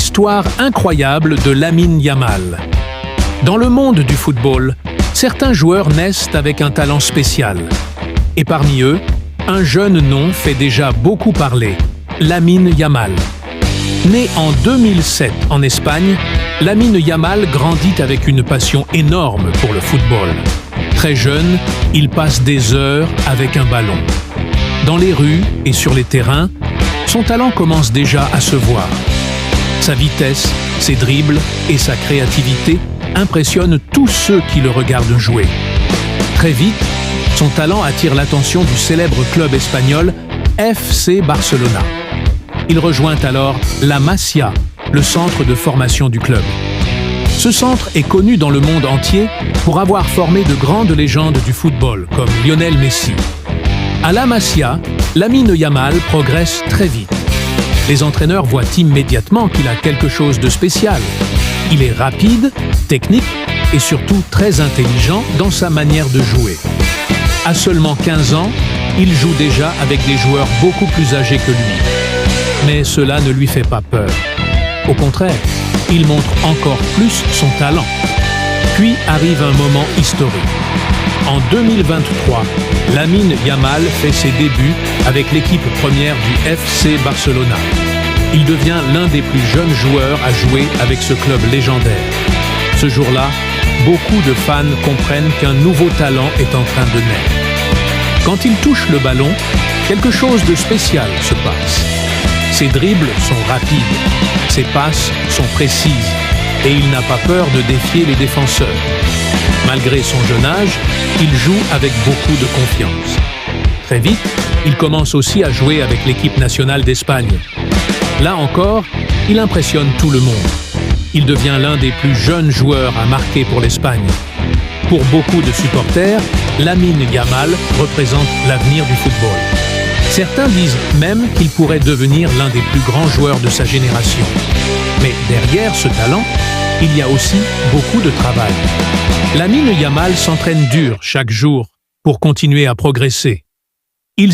l'histoire incroyable de Lamine Yamal. Dans le monde du football, certains joueurs naissent avec un talent spécial. Et parmi eux, un jeune nom fait déjà beaucoup parler, Lamine Yamal. Né en 2007 en Espagne, Lamine Yamal grandit avec une passion énorme pour le football. Très jeune, il passe des heures avec un ballon. Dans les rues et sur les terrains, son talent commence déjà à se voir. Sa vitesse, ses dribbles et sa créativité impressionnent tous ceux qui le regardent jouer. Très vite, son talent attire l'attention du célèbre club espagnol FC Barcelona. Il rejoint alors la Masia, le centre de formation du club. Ce centre est connu dans le monde entier pour avoir formé de grandes légendes du football, comme Lionel Messi. À la Masia, Lamine Yamal progresse très vite. Les entraîneurs voient immédiatement qu'il a quelque chose de spécial. Il est rapide, technique et surtout très intelligent dans sa manière de jouer. À seulement 15 ans, il joue déjà avec des joueurs beaucoup plus âgés que lui. Mais cela ne lui fait pas peur. Au contraire, il montre encore plus son talent. Puis arrive un moment historique. En 2023, Lamine Yamal fait ses débuts avec l'équipe première du FC Barcelona. Il devient l'un des plus jeunes joueurs à jouer avec ce club légendaire. Ce jour-là, beaucoup de fans comprennent qu'un nouveau talent est en train de naître. Quand il touche le ballon, quelque chose de spécial se passe. Ses dribbles sont rapides, ses passes sont précises et il n'a pas peur de défier les défenseurs. Malgré son jeune âge, il joue avec beaucoup de confiance. Très vite, il commence aussi à jouer avec l'équipe nationale d'Espagne. Là encore, il impressionne tout le monde. Il devient l'un des plus jeunes joueurs à marquer pour l'Espagne. Pour beaucoup de supporters, Lamine Yamal représente l'avenir du football. Certains disent même qu'il pourrait devenir l'un des plus grands joueurs de sa génération. Mais derrière ce talent, il y a aussi beaucoup de travail. Lamine Yamal s'entraîne dur chaque jour pour continuer à progresser.